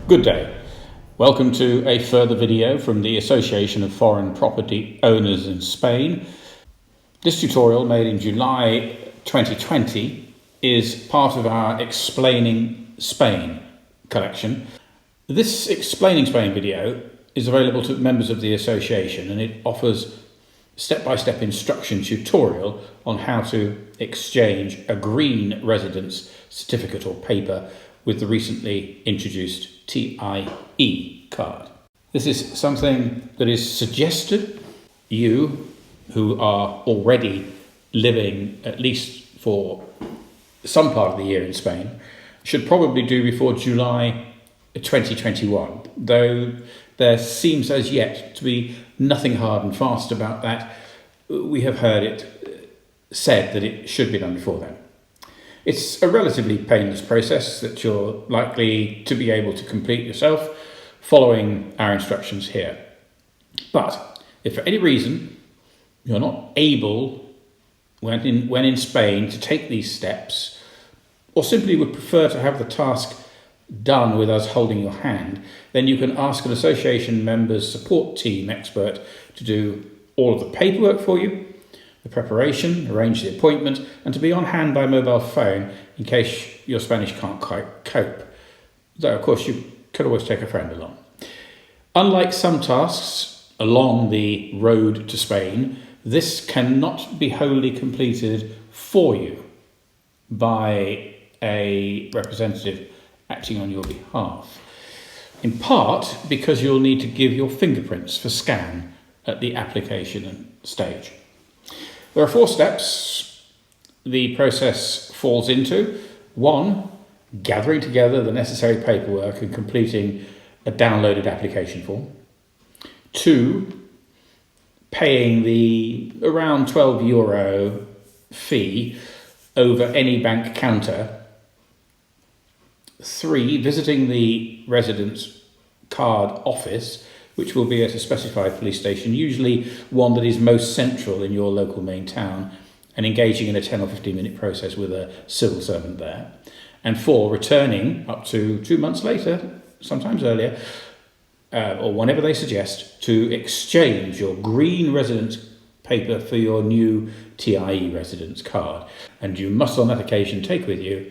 Good day. Welcome to a further video from the Association of Foreign Property Owners in Spain. This tutorial, made in July 2020, is part of our Explaining Spain collection. This Explaining Spain video is available to members of the association, and it offers step-by-step instruction tutorial on how to exchange a green residence certificate or paper with the recently introduced TIE card. This is something that is suggested you who are already living, at least for some part of the year in Spain, should probably do before July 2021, though there seems as yet to be nothing hard and fast about that. We have heard it said that it should be done before then. It's a relatively painless process that you're likely to be able to complete yourself following our instructions here. But if for any reason you're not able, when in Spain, to take these steps, or simply would prefer to have the task done with us holding your hand, then you can ask an association member's support team expert to do all of the paperwork for you, the preparation, arrange the appointment, and to be on hand by mobile phone in case your Spanish can't quite cope. Though, of course, you could always take a friend along. Unlike some tasks along the road to Spain, this cannot be wholly completed for you by a representative acting on your behalf. In part because you'll need to give your fingerprints for scan at the application stage. There are 4 steps the process falls into. 1, gathering together the necessary paperwork and completing a downloaded application form. 2, paying the around €12 fee over any bank counter. 3, visiting the residence card office, which will be at a specified police station, usually one that is most central in your local main town, and engaging in a 10 or 15 minute process with a civil servant there. And 4, returning up to 2 months later, sometimes earlier, or whenever they suggest, to exchange your green residence paper for your new TIE residence card. And you must on that occasion take with you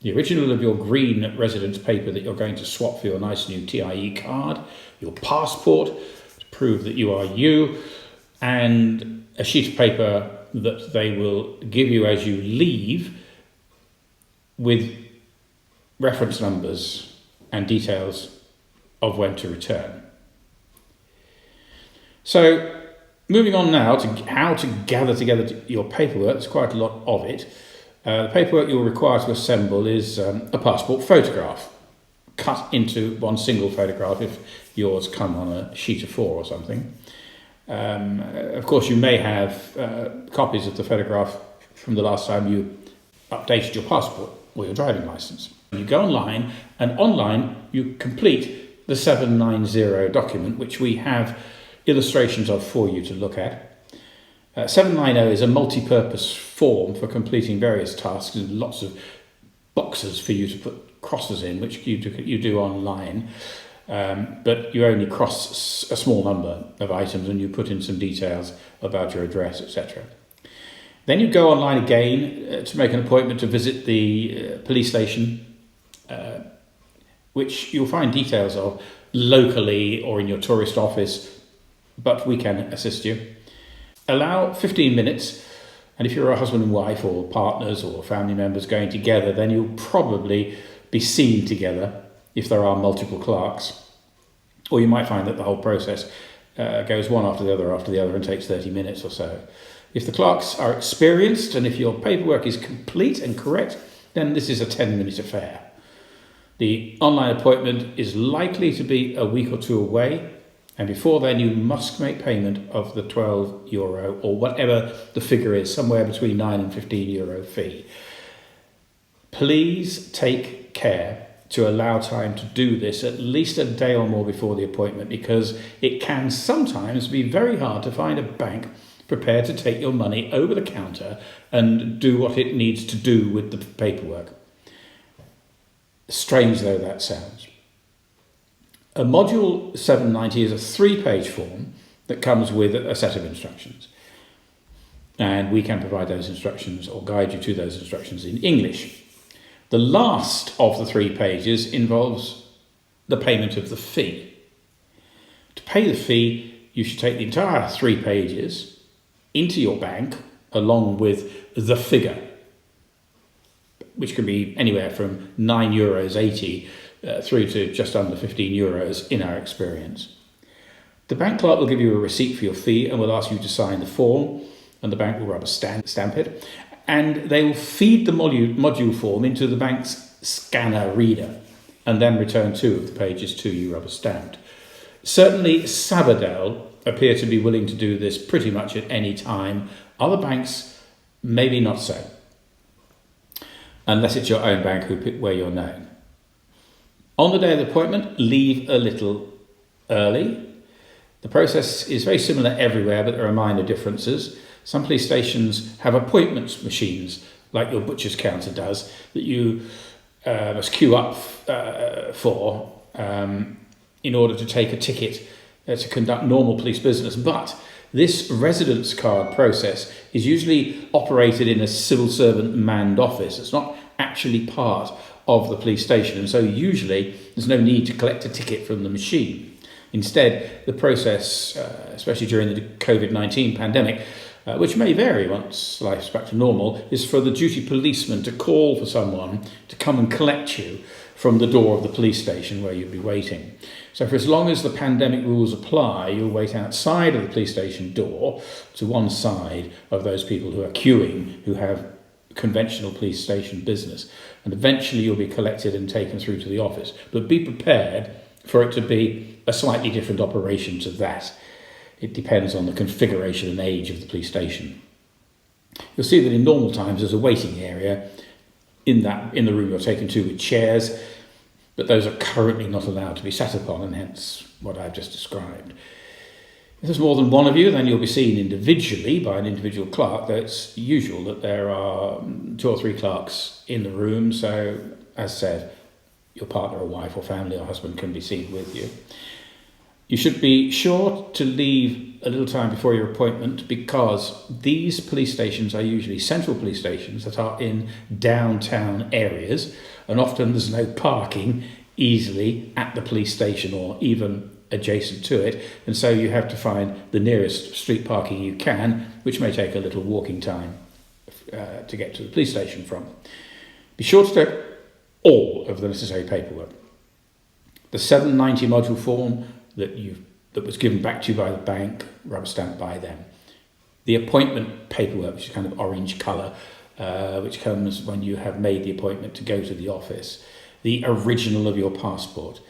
the original of your green residence paper that you're going to swap for your nice new TIE card, your passport to prove that you are you, and a sheet of paper that they will give you as you leave with reference numbers and details of when to return. So, moving on now to how to gather together your paperwork. There's quite a lot of it. The paperwork you'll require to assemble is a passport photograph, cut into one single photograph if yours come on a sheet of 4 or something. Of course, you may have copies of the photograph from the last time you updated your passport or your driving license. You go online, and online you complete the 790 document, which we have illustrations of for you to look at. 790 is a multi-purpose form for completing various tasks, and lots of boxes for you to put crosses in, which you do online, but you only cross a small number of items and you put in some details about your address, etc. Then you go online again to make an appointment to visit the police station, which you'll find details of locally or in your tourist office, but we can assist you. Allow 15 minutes, and if you're a husband and wife or partners or family members going together, then you'll probably be seen together if there are multiple clerks. Or you might find that the whole process goes one after the other and takes 30 minutes or so. If the clerks are experienced and if your paperwork is complete and correct, then this is a 10-minute affair. The online appointment is likely to be a week or 2 away, and before then you must make payment of the €12 or whatever the figure is, somewhere between €9 and €15 fee. Please take care to allow time to do this at least a day or more before the appointment, because it can sometimes be very hard to find a bank prepared to take your money over the counter and do what it needs to do with the paperwork. Strange though that sounds. A module 790 is a 3-page form that comes with a set of instructions. And we can provide those instructions or guide you to those instructions in English. The last of the 3 pages involves the payment of the fee. To pay the fee, you should take the entire 3 pages into your bank along with the figure, which can be anywhere from €9.80 through to just under €15 in our experience. The bank clerk will give you a receipt for your fee and will ask you to sign the form, and the bank will rubber stamp it, and they will feed the module form into the bank's scanner reader and then return 2 of the pages to you rubber stamped. Certainly Sabadell appear to be willing to do this pretty much at any time. Other banks, maybe not so, unless it's your own bank where you're known. On the day of the appointment, leave a little early. The process is very similar everywhere, but there are minor differences. Some police stations have appointments machines, like your butcher's counter does, that you must queue up for in order to take a ticket to conduct normal police business. But this residence card process is usually operated in a civil servant manned office. It's not actually part of the police station, and so usually there's no need to collect a ticket from the machine. Instead, the process, especially during the COVID-19 pandemic, which may vary once life's back to normal, is for the duty policeman to call for someone to come and collect you from the door of the police station where you'll be waiting. So for as long as the pandemic rules apply, you'll wait outside of the police station door to one side of those people who are queuing, who have conventional police station business. And eventually you'll be collected and taken through to the office. But be prepared for it to be a slightly different operation to that. It depends on the configuration and age of the police station. You'll see that in normal times there's a waiting area in the room you're taken to with chairs, but those are currently not allowed to be sat upon, and hence what I've just described. If there's more than one of you, then you'll be seen individually by an individual clerk, though it's usual that there are 2 or 3 clerks in the room, so as said, your partner or wife or family or husband can be seen with you. You should be sure to leave a little time before your appointment, because these police stations are usually central police stations that are in downtown areas, and often there's no parking easily at the police station or even adjacent to it, and so you have to find the nearest street parking you can, which may take a little walking time to get to the police station from. Be sure to take all of the necessary paperwork. The 790 module form that was given back to you by the bank, rubber stamped by them. The appointment paperwork, which is kind of orange colour, which comes when you have made the appointment to go to the office. The original of your passport,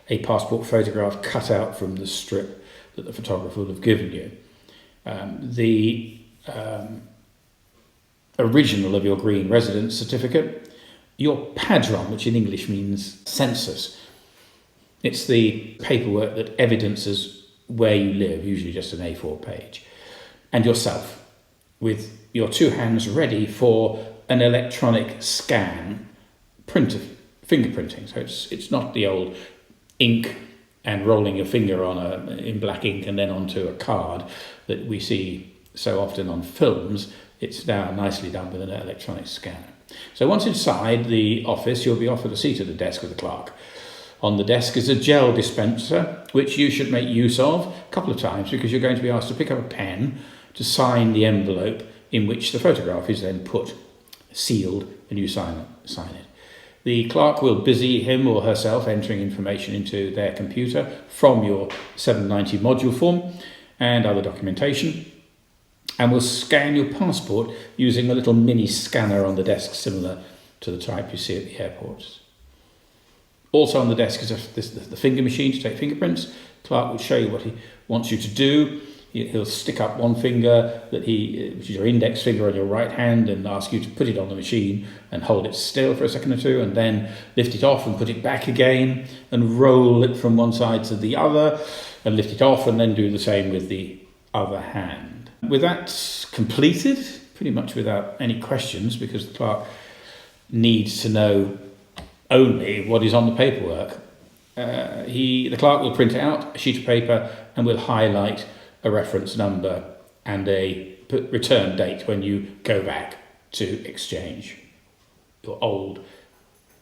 a passport photograph cut out from the strip that the photographer will have given you. The original of your green residence certificate, your padron, which in English means census. It's the paperwork that evidences where you live, usually just an A4 page. And yourself, with your 2 hands ready for an electronic scan, fingerprinting. So it's not the old ink and rolling your finger in black ink and then onto a card that we see so often on films. It's now nicely done with an electronic scanner. So once inside the office, you'll be offered a seat at the desk with the clerk. On the desk is a gel dispenser, which you should make use of a couple of times, because you're going to be asked to pick up a pen to sign the envelope in which the photograph is then put, sealed, and you sign it. The clerk will busy him or herself entering information into their computer from your 790 module form and other documentation, and will scan your passport using a little mini scanner on the desk similar to the type you see at the airports. Also on the desk is the finger machine to take fingerprints. Clerk will show you what he wants you to do. He'll stick up one finger, which is your index finger on your right hand, and ask you to put it on the machine and hold it still for a second or two, and then lift it off and put it back again, and roll it from one side to the other, and lift it off, and then do the same with the other hand. With that completed, pretty much without any questions, because the clerk needs to know only what is on the paperwork, the clerk will print out a sheet of paper and will highlight a reference number and a return date when you go back to exchange your old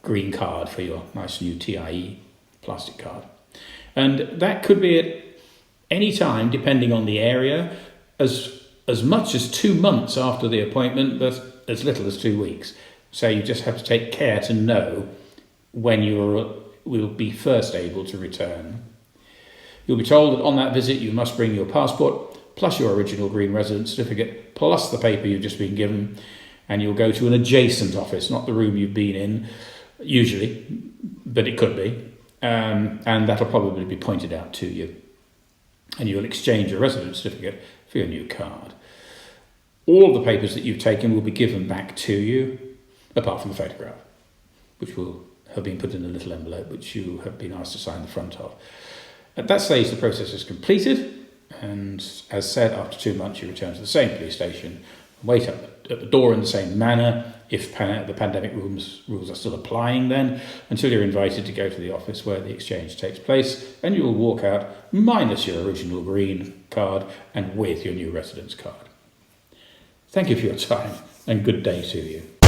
green card for your nice new TIE plastic card. And that could be at any time, depending on the area, as much as 2 months after the appointment, but as little as 2 weeks. So you just have to take care to know when you will be first able to return. You'll be told that on that visit you must bring your passport, plus your original green residence certificate, plus the paper you've just been given, and you'll go to an adjacent office, not the room you've been in, usually, but it could be, and that'll probably be pointed out to you. And you'll exchange your residence certificate for your new card. All the papers that you've taken will be given back to you, apart from the photograph, which will have been put in a little envelope, which you have been asked to sign the front of. At that stage, the process is completed, and as said, after 2 months, you return to the same police station, wait up at the door in the same manner, if the pandemic rules are still applying then, until you're invited to go to the office where the exchange takes place, and you will walk out minus your original green card and with your new residence card. Thank you for your time, and good day to you.